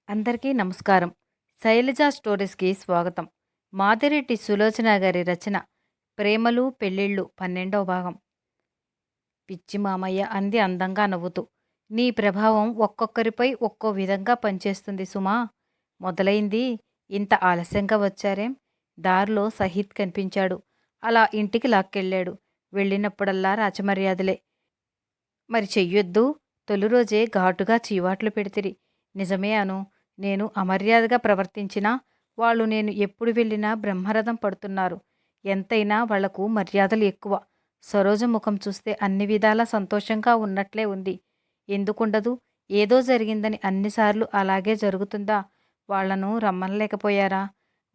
అందరికీ నమస్కారం. శైలజ స్టోరీస్‌కి స్వాగతం. మాదిరెడ్డి సులోచన గారి రచన 'ప్రేమలు పెళ్ళిళ్ళు' 12వ భాగం. పిచ్చి మామయ్య అంది అందంగా నవ్వుతూ. నీ ప్రభావం ఒక్కొక్కరిపై ఒక్కో విధంగా పనిచేస్తుంది సుమా. మొదలైంది. ఇంత ఆలస్యంగా వచ్చారేం? దారిలో సహీద్ కనిపించాడు. అలా ఇంటికి లాక్కెళ్ళాడు. వెళ్ళినప్పుడల్లా రాచమర్యాదలే. మరి చెయ్యొద్దు. తొలి రోజే ఘాటుగా చీవాట్లు పెడితిరి. నిజమే అను. నేను అమర్యాదగా ప్రవర్తించినా వాళ్ళు నేను ఎప్పుడు వెళ్ళినా బ్రహ్మరథం పడుతున్నారు. ఎంతైనా వాళ్లకు మర్యాదలు ఎక్కువ. సరోజ ముఖం చూస్తే అన్ని విధాలా సంతోషంగా ఉన్నట్లే ఉంది. ఎందుకుండదు? ఏదో జరిగిందని అన్నిసార్లు అలాగే జరుగుతుందా? వాళ్లను రమ్మనలేకపోయారా?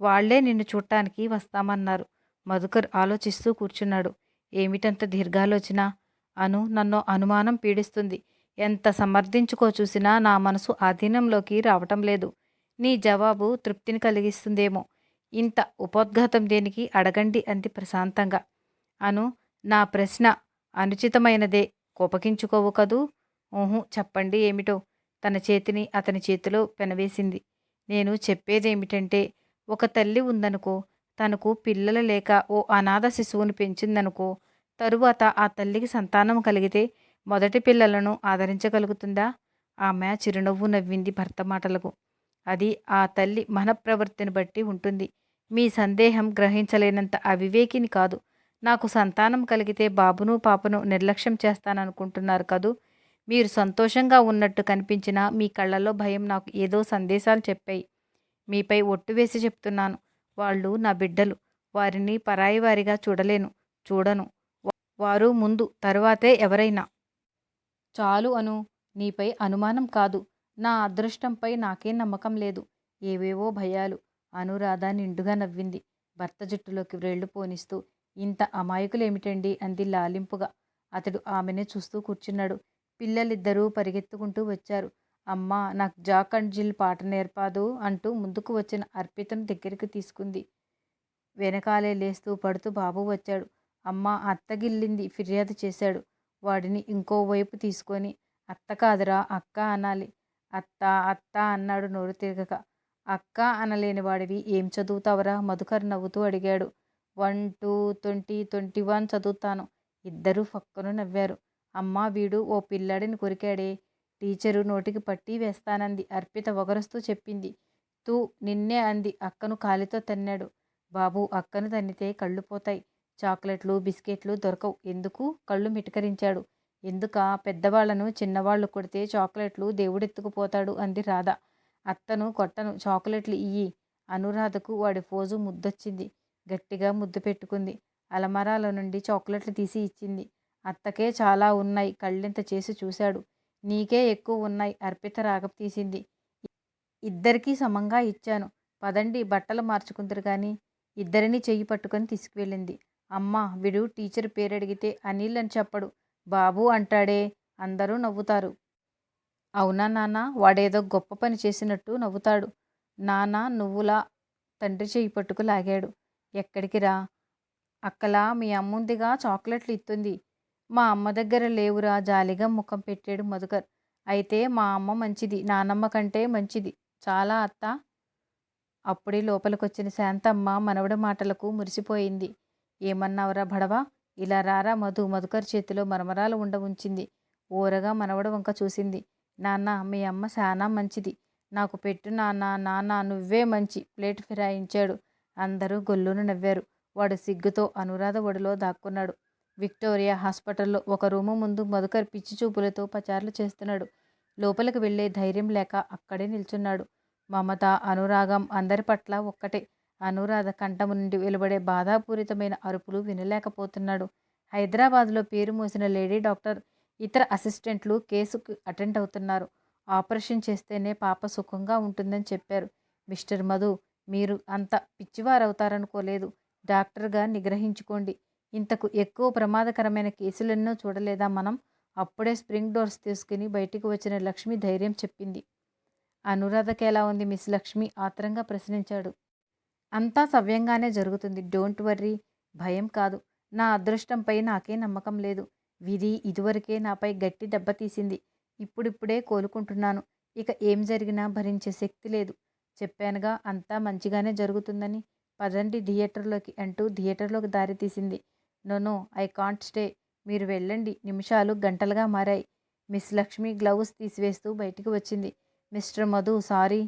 వాళ్లే నిన్ను చూట్టానికి వస్తామన్నారు. మధుకర్ ఆలోచిస్తూ కూర్చున్నాడు. ఏమిటంత దీర్ఘాలోచన? అను నన్నో అనుమానం పీడిస్తుంది. ఎంత సమర్థించుకో చూసినా నా మనసు ఆధీనంలోకి రావటం లేదు. నీ జవాబు తృప్తిని కలిగిస్తుందేమో. ఇంత ఉపోద్ఘాతం దేనికి అడగండి అంది ప్రశాంతంగా. అను, నా ప్రశ్న అనుచితమైనదే. కోపగించుకోవు కదూ? ఊహు, చెప్పండి ఏమిటో. తన చేతిని అతని చేతిలో పెనవేసింది. నేను చెప్పేదేమిటంటే, ఒక తల్లి ఉందనుకో, తనకు పిల్లలు లేక ఓ అనాథ శిశువుని పెంచిందనుకో, తరువాత ఆ తల్లికి సంతానం కలిగితే మొదటి పిల్లలను ఆదరించగలుగుతుందా? ఆమె చిరునవ్వు నవ్వింది భర్త మాటలకు. అది ఆ తల్లి మనఃప్రవృత్తిని బట్టి ఉంటుంది. మీ సందేహం గ్రహించలేనంత అవివేకిని కాదు. నాకు సంతానం కలిగితే బాబును పాపను నిర్లక్ష్యం చేస్తాననుకుంటున్నారు కదూ. మీరు సంతోషంగా ఉన్నట్టు కనిపించినా మీ కళ్ళల్లో భయం నాకు ఏదో సందేశాలు చెప్పాయి. మీపై ఒట్టు వేసి చెప్తున్నాను. వాళ్ళు నా బిడ్డలు. వారిని పరాయివారిగా చూడలేను, చూడను. వారు ముందు, తరువాతే ఎవరైనా. చాలు అను. నీపై అనుమానం కాదు, నా అదృష్టంపై నాకే నమ్మకం లేదు. ఏవేవో భయాలు. అనురాధ నిండుగా నవ్వింది, భర్త జుట్టులోకి వ్రేళ్లు పోనిస్తూ. ఇంత అమాయకులేమిటండి అంది లాలింపుగా. అతడు ఆమెనే చూస్తూ కూర్చున్నాడు. పిల్లలిద్దరూ పరిగెత్తుకుంటూ వచ్చారు. అమ్మా, నాకు జాక్ అండ్ జిల్ పాట నేర్పాదు అంటూ ముందుకు వచ్చిన అర్పితను దగ్గరికి తీసుకుంది. వెనకాలే లేస్తూ పడుతూ బాబు వచ్చాడు. అమ్మ, అత్త గిల్లింది ఫిర్యాదు చేశాడు. వాడిని ఇంకోవైపు తీసుకొని, అత్త కాదురా అక్క అనాలి. అత్త అత్త అన్నాడు నోరు తిరగక. అక్క అనలేని వాడివి ఏం చదువుతావరా? మధుకర్ నవ్వుతూ అడిగాడు. 1 2 20 21 చదువుతాను. ఇద్దరూ ఫక్కున నవ్వారు. అమ్మా, వీడు ఓ పిల్లాడిని కొరికాడే, టీచరు నోటికి పట్టీ వేస్తానంది అర్పిత వగరుస్తూ చెప్పింది. తూ, నిన్నే అంది అక్కను కాలితో తన్నాడు. బాబు, అక్కను తన్నితే కళ్ళు పోతాయి. చాక్లెట్లు బిస్కెట్లు దొరకవు. ఎందుకు? కళ్ళు మిటకరించాడు. ఎందుకా? పెద్దవాళ్లను చిన్నవాళ్లు కొడితే చాక్లెట్లు దేవుడెత్తుకుపోతాడు అంది రాధ. అత్తను కొట్టను, చాక్లెట్లు ఇయ్యి. అనురాధకు వాడి ఫోజు ముద్దొచ్చింది. గట్టిగా ముద్దు పెట్టుకుంది. అలమరాల నుండి చాక్లెట్లు తీసి ఇచ్చింది. అత్తకే చాలా ఉన్నాయి. కళ్ళెంత చేసి చూశాడు. నీకే ఎక్కువ ఉన్నాయి. అర్పిత రాగం తీసింది. ఇద్దరికీ సమంగా ఇచ్చాను. పదండి, బట్టలు మార్చుకుందరు గాని. ఇద్దరినీ చెయ్యి పట్టుకొని తీసుకువెళ్ళింది. అమ్మా, వీడు టీచర్ పేరడిగితే అనిల్ అని చెప్పడు, బాబు అంటాడే. అందరూ నవ్వుతారు. అవునా నాన్న? వాడేదో గొప్ప పని చేసినట్టు నవ్వుతాడు. నాన్న నువ్వులా తండ్రి చెయ్యి పట్టుకు లాగాడు. ఎక్కడికి రా? అక్కలా మీ అమ్ముందిగా, చాక్లెట్లు ఇస్తుంది. మా అమ్మ దగ్గర లేవురా జాలిగా ముఖం పెట్టాడు మధుకర్. అయితే మా అమ్మ మంచిది, నానమ్మ కంటే మంచిది. చాలా అత్త. అప్పుడే లోపలికొచ్చిన శాంతమ్మ మనవడి మాటలకు మురిసిపోయింది. ఏమన్నావురా భడవా? ఇలా రారా మధు. మధుకర్ చేతిలో మరమరాలు ఉండ ఉంచింది. ఓరగా మనవడు వంక చూసింది. నాన్న, మీ అమ్మ శానా మంచిది. నాకు పెట్టు నాన్న. నాన్న నువ్వే మంచి. ప్లేట్ ఫిరాయించాడు. అందరూ గొల్లున నవ్వారు. వాడు సిగ్గుతో అనురాధ ఒడిలో దాక్కున్నాడు. విక్టోరియా హాస్పిటల్లో ఒక రూము ముందు మధుకర్ పిచ్చి చూపులతో పచార్లు చేస్తున్నాడు. లోపలికి వెళ్లే ధైర్యం లేక అక్కడే నిల్చున్నాడు. మమత, అనురాగం అందరి పట్ల ఒక్కటే. అనురాధ కంఠము నుండి వెలువడే బాధాపూరితమైన అరుపులు వినలేకపోతున్నాడు. హైదరాబాద్లో పేరు మోసిన లేడీ డాక్టర్, ఇతర అసిస్టెంట్లు కేసుకు అటెండ్ అవుతున్నారు. ఆపరేషన్ చేస్తేనే పాప సుఖంగా ఉంటుందని చెప్పారు. మిస్టర్ మధు, మీరు అంత పిచ్చివారవుతారనుకోలేదు. డాక్టర్గా నిగ్రహించుకోండి. ఇంతకు ఎక్కువ ప్రమాదకరమైన కేసులెన్నో చూడలేదా మనం? అప్పుడే స్ప్రింగ్ డోర్స్ తీసుకుని బయటికి వచ్చిన లక్ష్మి ధైర్యం చెప్పింది. అనురాధకెలా ఉంది మిస్ లక్ష్మి? ఆత్రంగా ప్రశ్నించాడు. అంతా సవ్యంగానే జరుగుతుంది. Don't worry. భయం కాదు, నా అదృష్టంపై నాకే నమ్మకం లేదు. విధి ఇదివరకే నాపై గట్టి దెబ్బతీసింది. ఇప్పుడిప్పుడే కోలుకుంటున్నాను. ఇక ఏం జరిగినా భరించే శక్తి లేదు. చెప్పానుగా అంతా మంచిగానే జరుగుతుందని. పదండి థియేటర్‌లోకి అంటూ థియేటర్‌లోకి దారి తీసింది. No, no, I can't stay. మీరు వెళ్ళండి. నిమిషాలు గంటలుగా మారాయి. మిస్ లక్ష్మి గ్లవ్స్ తీసివేస్తూ బయటికి వచ్చింది. Mister Madhu sorry.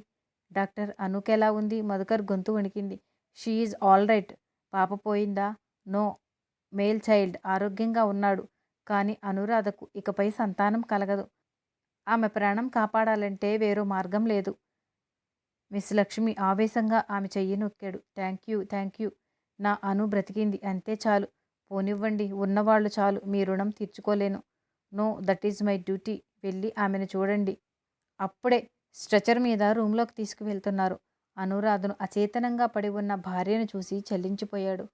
డాక్టర్ అనుకెలా ఉంది? మధుకర్ గొంతు వణికింది. She is all right. పాప పోయిందా? నో. మేల్ చైల్డ్ ఆరోగ్యంగా ఉన్నాడు. కానీ అనురాధకు ఇకపై సంతానం కలగదు. ఆమె ప్రాణం కాపాడాలంటే వేరో మార్గం లేదు. మిస్ లక్ష్మి ఆవేశంగా ఆమె చెయ్యి నొక్కాడు. Thank you. నా అను బ్రతికింది అంతే చాలు. పోనివ్వండి, ఉన్నవాళ్ళు చాలు. మీ రుణం తీర్చుకోలేను. No, that is my duty. వెళ్ళి ఆమెను చూడండి. అప్పుడే స్ట్రెచర్ మీద రూంలోకి తీసుకువెళ్తున్నారు. అనురాధను అచేతనంగా పడి ఉన్న భార్యను చూసి చలించిపోయాడు.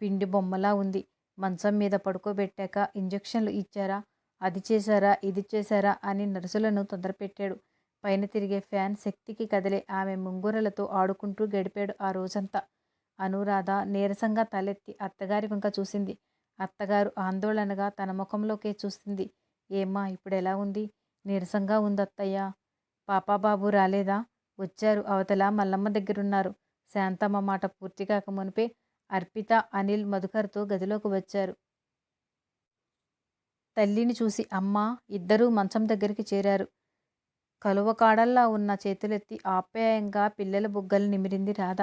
పిండి బొమ్మలా ఉంది. మంచం మీద పడుకోబెట్టాక ఇంజెక్షన్లు ఇచ్చారా, అది చేశారా, ఇది చేశారా అని నర్సులను తొందరపెట్టాడు. పైన తిరిగే ఫ్యాన్ శక్తికి కదిలే ఆమె ముంగురలతో ఆడుకుంటూ గడిపాడు ఆ రోజంతా. అనురాధ నీరసంగా తలెత్తి అత్తగారి వంక చూసింది. అత్తగారు ఆందోళనగా తన ముఖంలోకే చూస్తుంది. ఏమ్మా, ఇప్పుడెలా ఉంది? నీరసంగా ఉందత్తయ్యా. పాపాబాబు రాలేదా? వచ్చారు. అవతల మల్లమ్మ దగ్గరున్నారు. శాంతమ్మ మాట పూర్తి కాక మునిపే అర్పిత, అనిల్ మధుకర్తో గదిలోకి వచ్చారు. తల్లిని చూసి అమ్మ ఇద్దరూ మంచం దగ్గరికి చేరారు. కలువ కాడల్లా ఉన్న చేతులెత్తి ఆప్యాయంగా పిల్లల బుగ్గలు నిమిరింది రాధ.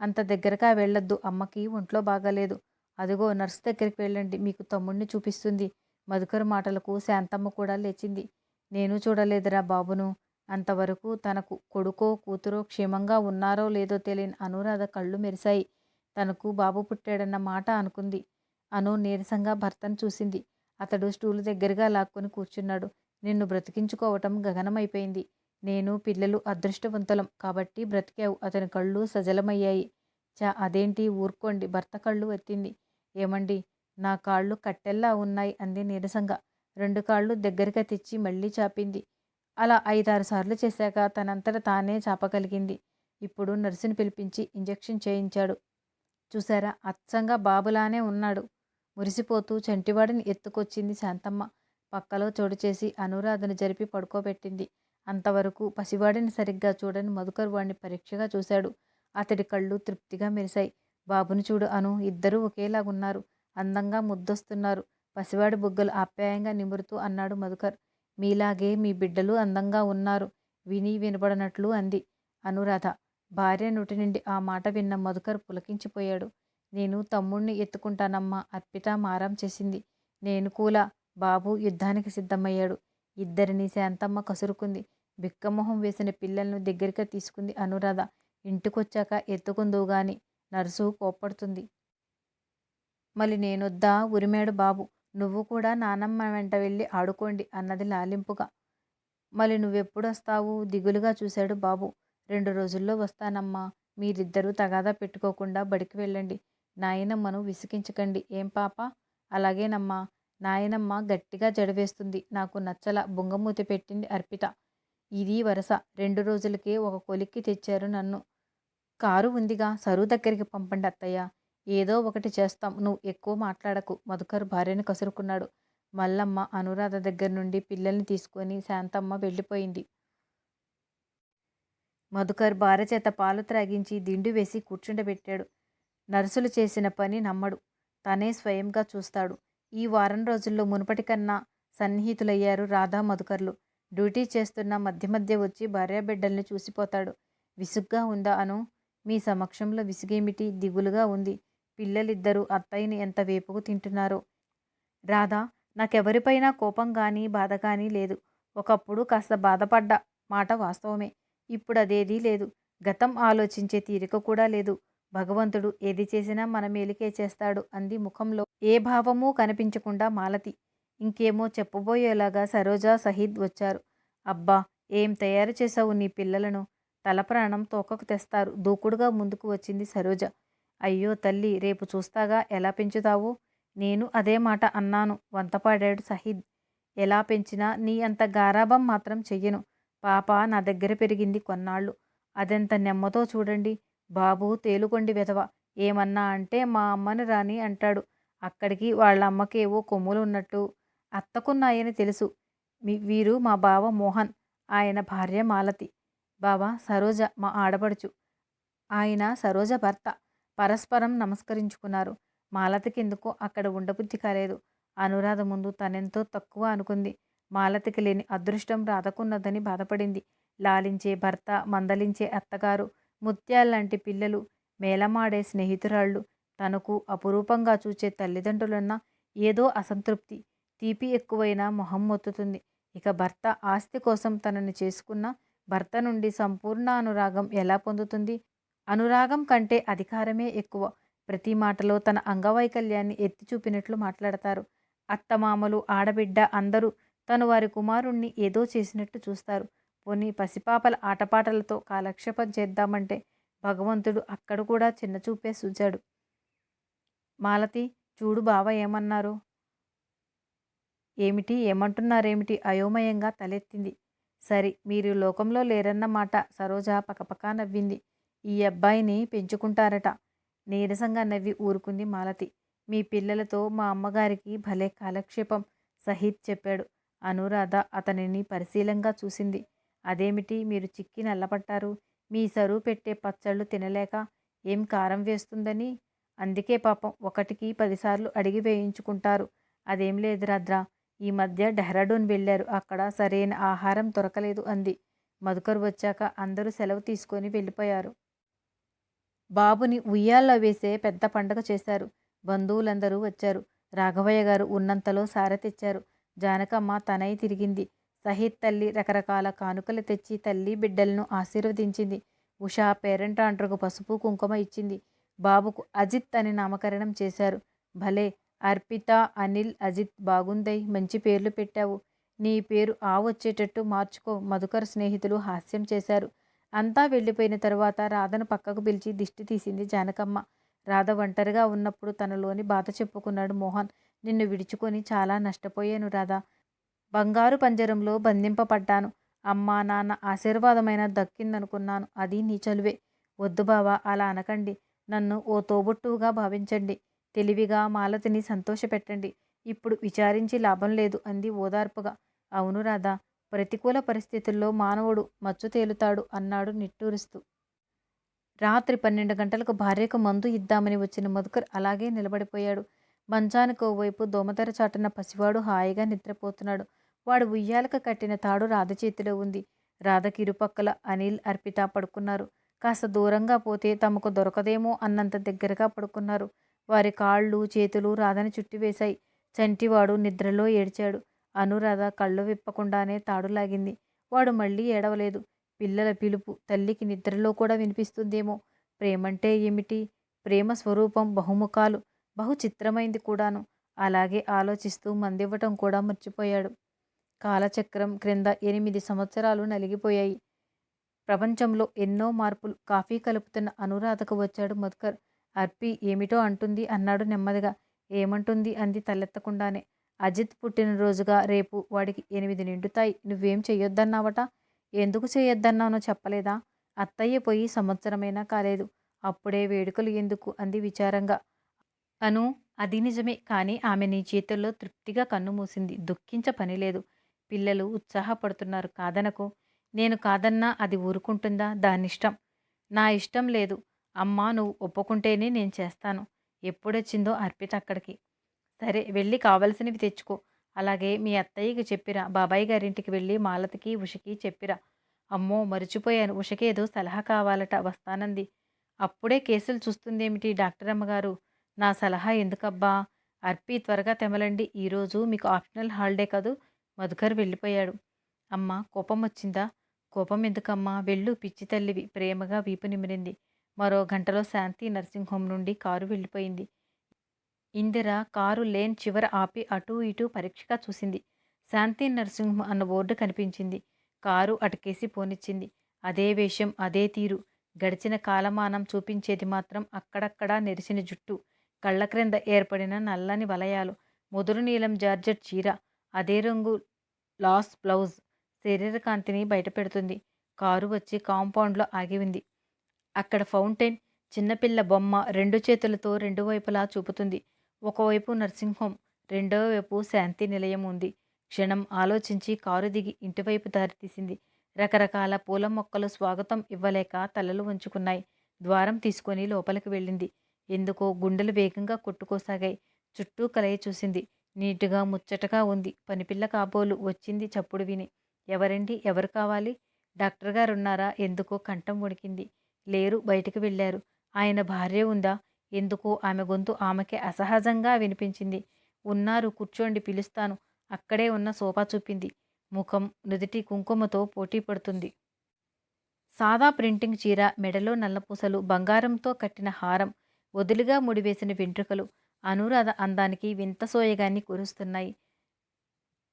అంత దగ్గరగా వెళ్ళొద్దు, అమ్మకి ఒంట్లో బాగాలేదు. అదిగో నర్సు దగ్గరికి వెళ్ళండి, మీకు తమ్ముణ్ణి చూపిస్తుంది. మధుకర్ మాటలకు శాంతమ్మ కూడా లేచింది. నేను చూడలేదురా బాబును. అంతవరకు తనకు కొడుకో కూతురో క్షేమంగా ఉన్నారో లేదో తెలియని అనురాధ కళ్ళు మెరిశాయి. తనకు బాబు పుట్టాడన్న మాట అనుకుంది. అను నీరసంగా భర్తను చూసింది. అతడు స్టూలు దగ్గరగా లాక్కొని కూర్చున్నాడు. నిన్ను బ్రతికించుకోవటం గగనమైపోయింది. నేను పిల్లలు అదృష్టవంతులం కాబట్టి బ్రతికావు. అతని కళ్ళు సజలమయ్యాయి. అదేంటి ఊరుకోండి. భర్త కళ్ళు ఎత్తింది. ఏమండి, నా కాళ్ళు కట్టెల్లా ఉన్నాయి అంది నీరసంగా. 2 కాళ్ళు దగ్గరగా తెచ్చి మళ్ళీ చాపింది. అలా 5-6 సార్లు చేశాక తనంతట తానే చాపగలిగింది. ఇప్పుడు నర్సుని పిలిపించి ఇంజెక్షన్ చేయించాడు. చూశారా, అచ్చంగా బాబులానే ఉన్నాడు. మురిసిపోతూ చంటివాడిని ఎత్తుకొచ్చింది శాంతమ్మ. పక్కలో చోటు చేసి అనురాధను జరిపి పడుకోబెట్టింది. అంతవరకు పసివాడిని సరిగ్గా చూడని మధుకర్ వాడిని పరీక్షగా చూశాడు. అతడి కళ్ళు తృప్తిగా మెరిశాయి. బాబుని చూడు అను, ఇద్దరూ ఒకేలాగున్నారు. అందంగా ముద్దొస్తున్నారు. పసివాడి బుగ్గలు ఆప్యాయంగా నిమురుతూ అన్నాడు మధుకర్. మీలాగే మీ బిడ్డలు అందంగా ఉన్నారు. విని వినబడనట్లు అంది అనురాధ. భార్య నోటి నుండి ఆ మాట విన్న మధుకర్ పులకించిపోయాడు. నేను తమ్ముణ్ణి ఎత్తుకుంటానమ్మా, అర్పిత మారం చేసింది. నేను కూడా. బాబు యుద్ధానికి సిద్ధమయ్యాడు. ఇద్దరిని శాంతమ్మ కసురుకుంది. బిక్కమొహం వేసిన పిల్లలను దగ్గరికి తీసుకుంది అనురాధ. ఇంటికొచ్చాక ఎత్తుకుందువు గాని, నర్సు కోప్పడుతుంది. మళ్ళీ నేనొద్దా? ఉరిమాడు బాబు. నువ్వు కూడా నానమ్మ వెంట వెళ్ళి ఆడుకోండి అన్నది లాలింపుగా. మళ్ళీ నువ్వెప్పుడొస్తావు? దిగులుగా చూశాడు బాబు. 2 రోజుల్లో వస్తానమ్మా. మీరిద్దరూ తగాదా పెట్టుకోకుండా బడికి వెళ్ళండి. నాయనమ్మను విసిగించకండి. ఏం పాపా? అలాగేనమ్మా. నాయనమ్మ గట్టిగా జడవేస్తుంది. నాకు నచ్చల బుంగమూతి పెట్టింది అర్పిత. ఇది వరస. 2 రోజులకే ఒక కొలిక్కి తెచ్చారు నన్ను. కారు ఉందిగా, సరు దగ్గరికి పంపండి అత్తయ్య. ఏదో ఒకటి చేస్తాం. నువ్వు ఎక్కువ మాట్లాడకు. మధుకర్ భార్యను కసురుకున్నాడు. మల్లమ్మ అనురాధ దగ్గర నుండి పిల్లల్ని తీసుకొని శాంతమ్మ వెళ్ళిపోయింది. మధుకర్ భార్య చేత పాలు త్రాగించి దిండు వేసి కూర్చుండబెట్టాడు. నర్సులు చేసిన పని నమ్మడు. తనే స్వయంగా చూస్తాడు. ఈ వారం రోజుల్లో మునుపటి కన్నా సన్నిహితులయ్యారు రాధా మధుకర్లు. డ్యూటీ చేస్తున్న మధ్య మధ్య వచ్చి భార్యాబిడ్డల్ని చూసిపోతాడు. విసుగ్గా ఉందా అను? మీ సమక్షంలో విసుగేమిటి? దిగులుగా ఉంది. పిల్లలిద్దరూ అత్తయ్యని ఎంత వేపుకు తింటున్నారో. రాధా, నాకెవరిపైనా కోపం కానీ బాధ కానీ లేదు. ఒకప్పుడు కాస్త బాధపడ్డ మాట వాస్తవమే. ఇప్పుడు అదేదీ లేదు. గతం ఆలోచించే తీరిక కూడా లేదు. భగవంతుడు ఏది చేసినా మన మేలుకే చేస్తాడు అంది ముఖంలో ఏ భావమూ కనిపించకుండా మాలతి. ఇంకేమో చెప్పబోయేలాగా సరోజ, సహీద్ వచ్చారు. అబ్బా, ఏం తయారు చేశావు నీ పిల్లలను? తల ప్రాణం తోకకు తెస్తారు. దూకుడుగా ముందుకు వచ్చింది సరోజ. అయ్యో తల్లి, రేపు చూస్తాగా ఎలా పెంచుతావు? నేను అదే మాట అన్నాను వంతపాడాడు సహీద్. ఎలా పెంచినా నీ అంత గారాబం మాత్రం చెయ్యను. పాప నా దగ్గర పెరిగింది కొన్నాళ్ళు. అదెంత నెమ్మతో చూడండి. బాబు తేలుకొండి వెధవ. ఏమన్నా అంటే మా అమ్మని రాని అంటాడు. అక్కడికి వాళ్ళ అమ్మకేవో కొమ్ములు ఉన్నట్టు. అత్తకున్నాయని తెలుసు. వీరు మా బావ మోహన్. ఆయన భార్య మాలతి. బావా సరోజ మా ఆడపడుచు. ఆయన సరోజ భర్త. పరస్పరం నమస్కరించుకున్నారు. మాలతికెందుకో అక్కడ ఉండబుద్ధి కాలేదు. అనురాధ ముందు తనెంతో తక్కువ అనుకుంది. మాలతికి లేని అదృష్టం రాధకున్నదని బాధపడింది. లాలించే భర్త, మందలించే అత్తగారు, ముత్యాల్లాంటి పిల్లలు, మేళమాడే స్నేహితురాళ్ళు, తనకు అపురూపంగా చూచే తల్లిదండ్రులున్న ఏదో అసంతృప్తి. తీపి ఎక్కువైనా మొహం మొత్తుతుంది. ఇక భర్త ఆస్తి కోసం తనని చేసుకున్న భర్త నుండి సంపూర్ణ అనురాగం ఎలా పొందుతుంది? అనురాగం కంటే అధికారమే ఎక్కువ. ప్రతి మాటలో తన అంగవైకల్యాన్ని ఎత్తి చూపినట్లు మాట్లాడతారు. అత్తమామలు, ఆడబిడ్డ అందరూ తను వారి కుమారుణ్ణి ఏదో చేసినట్టు చూస్తారు. పోనీ పసిపాపల ఆటపాటలతో కాలక్షేపం చేద్దామంటే భగవంతుడు అక్కడ కూడా చిన్నచూపే చూచాడు. మాలతి, చూడు బావ ఏమన్నారు? ఏమిటి? ఏమంటున్నారేమిటి? అయోమయంగా తలెత్తింది. సరి, మీరు లోకంలో లేరన్నమాట. సరోజ పకపకా నవ్వింది. ఈ అబ్బాయిని పెంచుకుంటారట. నీరసంగా నవ్వి ఊరుకుంది మాలతి. మీ పిల్లలతో మా అమ్మగారికి భలే కాలక్షేపం, సహీద్ చెప్పాడు. అనురాధ అతనిని పరిశీలంగా చూసింది. అదేమిటి మీరు చిక్కి నల్లపట్టారు? మీ సరువు పెట్టే పచ్చళ్ళు తినలేక? ఏం కారం వేస్తుందని? అందుకే పాపం 1కి 10 సార్లు అడిగి వేయించుకుంటారు. అదేం లేదు రాద్రా, ఈ మధ్య డెహ్రాడూన్ వెళ్ళారు. అక్కడ సరైన ఆహారం దొరకలేదు అంది. మధుకర్ వచ్చాక అందరూ సెలవు తీసుకొని వెళ్ళిపోయారు. బాబుని ఉయ్యాల్లో వేసే పెద్ద పండగ చేశారు. బంధువులందరూ వచ్చారు. రాఘవయ్య గారు ఉన్నంతలో సారె తెచ్చారు. జానకమ్మ తనై తిరిగింది. సహీద్ తల్లి రకరకాల కానుకలు తెచ్చి తల్లి బిడ్డలను ఆశీర్వదించింది. ఉషా పేరంటాండ్రకు పసుపు కుంకుమ ఇచ్చింది. బాబుకు అజిత్ అని నామకరణం చేశారు. భలే, అర్పిత, అనిల్, అజిత్ బాగుందై, మంచి పేర్లు పెట్టావు. నీ పేరు ఆ వచ్చేటట్టు మార్చుకో. మధుకర్ స్నేహితులు హాస్యం చేశారు. అంతా వెళ్ళిపోయిన తరువాత రాధను పక్కకు పిలిచి దిష్టి తీసింది జానకమ్మ. రాధ ఒంటరిగా ఉన్నప్పుడు తనలోని బాధ చెప్పుకున్నాడు మోహన్. నిన్ను విడుచుకొని చాలా నష్టపోయాను రాధా. బంగారు పంజరంలో బంధింపబడ్డాను. అమ్మా నాన్న ఆశీర్వాదమైన దక్కిందనుకున్నాను. అది నీ చలువే. వద్దు బావా, అలా అనకండి. నన్ను ఓ తోబుట్టువుగా భావించండి. తెలివిగా మాలతిని సంతోషపెట్టండి. ఇప్పుడు విచారించి లాభం లేదు అంది ఓదార్పుగా. అవును రాధా, ప్రతికూల పరిస్థితుల్లో మానవుడు మచ్చు తేలుతాడు అన్నాడు నిట్టూరుస్తూ. రాత్రి 12 గంటలకు భార్యకు మందు ఇద్దామని వచ్చిన మధుకర్ అలాగే నిలబడిపోయాడు. మంచానికి ఓవైపు దోమతెర చాటున పసివాడు హాయిగా నిద్రపోతున్నాడు. వాడు ఉయ్యాలకు కట్టిన తాడు రాధ చేతిలో ఉంది. రాధకి ఇరుపక్కల అనిల్, అర్పిత పడుకున్నారు. కాస్త దూరంగా పోతే తమకు దొరకదేమో అన్నంత దగ్గరగా పడుకున్నారు. వారి కాళ్ళు చేతులు రాధని చుట్టివేశాయి. చంటివాడు నిద్రలో ఏడ్చాడు. అనురాధ కళ్ళు విప్పకుండానే తాడు లాగింది. వాడు మళ్ళీ ఏడవలేదు. పిల్లల పిలుపు తల్లికి నిద్రలో కూడా వినిపిస్తుందేమో. ప్రేమంటే ఏమిటి? ప్రేమ స్వరూపం బహుముఖాలు, బహు చిత్రమైంది కూడాను. అలాగే ఆలోచిస్తూ మందివ్వటం కూడా మర్చిపోయాడు. కాలచక్రం క్రింద 8 సంవత్సరాలు నలిగిపోయాయి. ప్రపంచంలో ఎన్నో మార్పులు. కాఫీ కలుపుతున్న అనురాధకు వచ్చాడు మధుకర్. అర్పి ఏమిటో అంటుంది అన్నాడు నెమ్మదిగా. ఏమంటుంది అంది తలెత్తకుండానే. అజిత్ పుట్టినరోజుగా రేపు. వాడికి 8 నిండుతాయి. నువ్వేం చెయ్యొద్దన్నావట? ఎందుకు చేయొద్దన్నానో చెప్పలేదా? అత్తయ్య పోయి సంవత్సరమైనా కాలేదు. అప్పుడే వేడుకలు ఎందుకు అంది విచారంగా. అను, అది నిజమే. కానీ ఆమె నీ చేతుల్లో తృప్తిగా కన్నుమూసింది. దుఃఖించ పనిలేదు. పిల్లలు ఉత్సాహపడుతున్నారు. కాదనకు. నేను కాదన్నా అది ఊరుకుంటుందా? దానిష్టం. నా ఇష్టం లేదు. అమ్మా, నువ్వు ఒప్పుకుంటేనే నేను చేస్తాను. ఎప్పుడొచ్చిందో అర్పిత అక్కడికి. సరే, వెళ్ళి కావలసినవి తెచ్చుకో. అలాగే మీ అత్తయ్యకి చెప్పిరా. బాబాయ్ గారింటికి వెళ్ళి మాలతికి, ఉషకి చెప్పిరా. అమ్మో, మర్చిపోయాను. ఉషకేదో సలహా కావాలట, వస్తానంది. అప్పుడే కేసులు చూస్తుందేమిటి డాక్టర్ అమ్మగారు? నా సలహా ఎందుకబ్బా? అర్పి, త్వరగా తెమలండి. ఈరోజు మీకు ఆప్షనల్ హాలిడే కదూ. మధుకర్ వెళ్ళిపోయాడు. అమ్మ, కోపం వచ్చిందా? కోపం ఎందుకమ్మా? వెళ్ళు, పిచ్చి తల్లివి. ప్రేమగా వీపు నిమిరింది. మరో గంటలో శాంతి నర్సింగ్ హోం నుండి కారు వెళ్ళిపోయింది. ఇందిర కారు లేన్ చివర ఆపి అటూ ఇటూ పరీక్షగా చూసింది. శాంతి నర్సింగ్ హోం అన్న బోర్డు కనిపించింది. కారు అటకేసి పోనిచ్చింది. అదే వేషం, అదే తీరు. గడిచిన కాలమానం చూపించేది మాత్రం అక్కడక్కడా నెరిసిన జుట్టు, కళ్ళ క్రింద ఏర్పడిన నల్లని వలయాలు, ముదురు నీలం జార్జెట్ చీర, అదే రంగు లాస్ బ్లౌజ్ శరీరకాంతిని బయటపెడుతుంది. కారు వచ్చి కాంపౌండ్లో ఆగి ఉంది. అక్కడ ఫౌంటైన్, చిన్నపిల్ల బొమ్మ 2 చేతులతో 2 వైపులా చూపుతుంది. ఒకవైపు నర్సింగ్ హోం, రెండో వైపు శాంతి నిలయం ఉంది. క్షణం ఆలోచించి కారు దిగి ఇంటివైపు దారి తీసింది. రకరకాల పూల మొక్కలు స్వాగతం ఇవ్వలేక తలలు వంచుకున్నాయి. ద్వారం తీసుకొని లోపలికి వెళ్ళింది. ఎందుకో గుండెలు వేగంగా కొట్టుకోసాగాయి. చుట్టూ కలయి చూసింది. నీటుగా ముచ్చటగా ఉంది. పనిపిల్ల కాబోలు వచ్చింది చప్పుడు విని. ఎవరండి? ఎవరు కావాలి? డాక్టర్ గారున్నారా? ఎందుకో కంఠం వణికింది. లేరు, బయటికి వెళ్ళారు. ఆయన భార్య ఉందా? ఎందుకో ఆమె గొంతు ఆమెకే అసహజంగా వినిపించింది. ఉన్నారు, కూర్చోండి, పిలుస్తాను. అక్కడే ఉన్న సోఫా చూపింది. ముఖం నుదిటి కుంకుమతో పోటీ పడుతుంది. సాదా ప్రింటింగ్ చీర, మెడలో నల్లపూసలు, బంగారంతో కట్టిన హారం, వదులుగా ముడివేసిన వెంట్రుకలు అనురాధ అందానికి వింత సోయగాన్ని కురుస్తున్నాయి.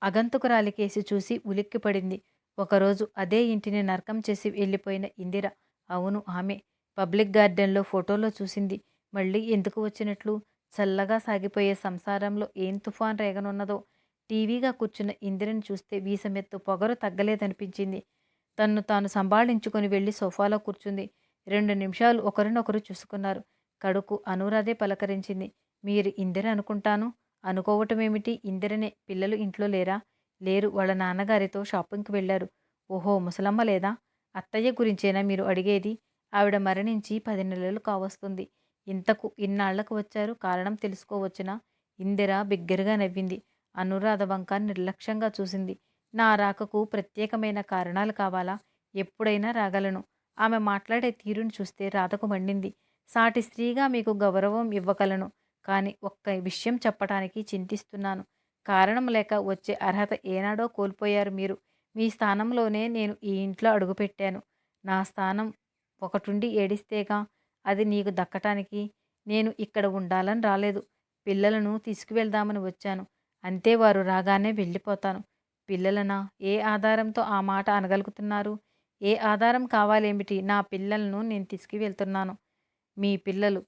అగంతకురాలికేసి చూసి ఉలిక్కిపడింది. ఒకరోజు అదే ఇంటిని నరకం చేసి వెళ్ళిపోయిన ఇందిర. అవును, ఆమె. పబ్లిక్ గార్డెన్లో ఫోటోలో చూసింది. మళ్ళీ ఎందుకు వచ్చినట్లు? చల్లగా సాగిపోయే సంసారంలో ఏం తుఫాన్ రేగనున్నదో. టీవీగా కూర్చున్న ఇందిరని చూస్తే వీసమెత్తు పొగరు తగ్గలేదనిపించింది. తన్ను తాను సంభాళించుకొని వెళ్ళి సోఫాలో కూర్చుంది. 2 నిమిషాలు ఒకరినొకరు చూసుకున్నారు. కడుకు అనురాధే పలకరించింది. మీరు ఇందిర అనుకుంటాను. అనుకోవటమేమిటి? ఇందిరనే. పిల్లలు ఇంట్లో లేరా? లేరు, వాళ్ళ నాన్నగారితో షాపింగ్కి వెళ్ళారు. ఓహో, ముసలమ్మ లేదా? అత్తయ్య గురించేనా మీరు అడిగేది? ఆవిడ మరణించి 10 నెలలు కావస్తుంది. ఇంతకు ఇన్నాళ్లకు వచ్చారు? కారణం తెలుసుకోవచ్చునా? ఇందిర బిగ్గరగా నవ్వింది. అనురాధ వంక నిర్లక్ష్యంగా చూసింది. నా రాకకు ప్రత్యేకమైన కారణాలు కావాలా? ఎప్పుడైనా రాగలను. ఆమె మాట్లాడే తీరును చూస్తే రాధకు మండింది. సాటి స్త్రీగా మీకు గౌరవం ఇవ్వగలను. కానీ ఒక్క విషయం చెప్పటానికి చింతిస్తున్నాను. కారణం లేక వచ్చే అర్హత ఏనాడో కోల్పోయారు మీరు. మీ స్థానంలోనే నేను ఈ ఇంట్లో అడుగుపెట్టాను. నా స్థానం ఒకటుండి ఏడిస్తేగా అది నీకు దక్కటానికి. నేను ఇక్కడ ఉండాలని రాలేదు. పిల్లలను తీసుకువెళ్దామని వచ్చాను. అంతే, వారు రాగానే వెళ్ళిపోతాను. పిల్లలనా? ఏ ఆధారంతో ఆ మాట అనగలుగుతున్నారు? ఏ ఆధారం కావాలేమిటి? నా పిల్లలను నేను తీసుకువెళ్తున్నాను. మీ పిల్లలు?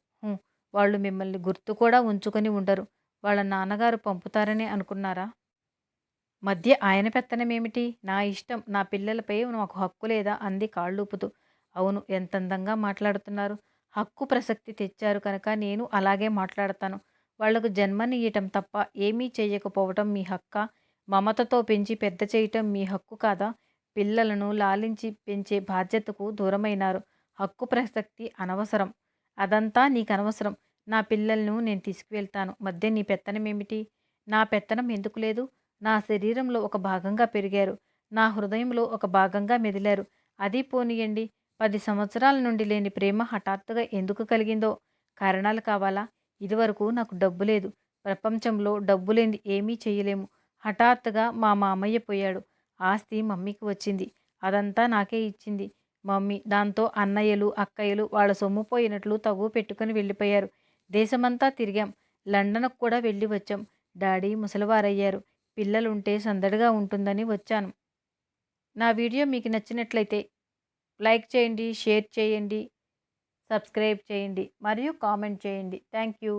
వాళ్ళు మిమ్మల్ని గుర్తు కూడా ఉంచుకొని ఉండరు. వాళ్ళ నాన్నగారు పంపుతారని అనుకున్నారా? మధ్య ఆయన పెత్తనమేమిటి? నా ఇష్టం. నా పిల్లలపై నాకు హక్కు లేదా? అంది కాళ్ళూపుతూ. అవును, ఎంతందంగా మాట్లాడుతున్నారు. హక్కు ప్రసక్తి తెచ్చారు కనుక నేను అలాగే మాట్లాడతాను. వాళ్లకు జన్మనియ్యటం తప్ప ఏమీ చెయ్యకపోవటం మీ హక్కా? మమతతో పెంచి పెద్ద చేయటం మీ హక్కు కాదా? పిల్లలను లాలించి పెంచే బాధ్యతకు దూరమైనారు. హక్కు ప్రసక్తి అనవసరం. అదంతా నీకనవసరం. నా పిల్లలను నేను తీసుకువెళ్తాను. మధ్య నీ పెత్తనమేమిటి? నా పెత్తనం ఎందుకు లేదు? నా శరీరంలో ఒక భాగంగా పెరిగారు. నా హృదయంలో ఒక భాగంగా మెదిలారు. అది పోనీయండి. 10 సంవత్సరాల నుండి లేని ప్రేమ హఠాత్తుగా ఎందుకు కలిగిందో? కారణాలు కావాలా? ఇదివరకు నాకు డబ్బు లేదు. ప్రపంచంలో డబ్బు లేనిది ఏమీ చెయ్యలేము. హఠాత్తుగా మా మామయ్య పోయాడు. ఆస్తి మమ్మీకి వచ్చింది. అదంతా నాకే ఇచ్చింది మమ్మీ. దాంతో అన్నయ్యలు, అక్కయ్యలు వాళ్ళ సొమ్ము పోయినట్లు తగువ పెట్టుకుని వెళ్ళిపోయారు. దేశమంతా తిరిగాం. లండన్కు కూడా వెళ్ళి వచ్చాం. డాడీ ముసలివారయ్యారు. పిల్లలుంటే సందడిగా ఉంటుందని వచ్చాను. నా వీడియో మీకు నచ్చినట్లయితే లైక్ చేయండి, షేర్ చేయండి, సబ్స్క్రైబ్ చేయండి మరియు కామెంట్ చేయండి. Thank you.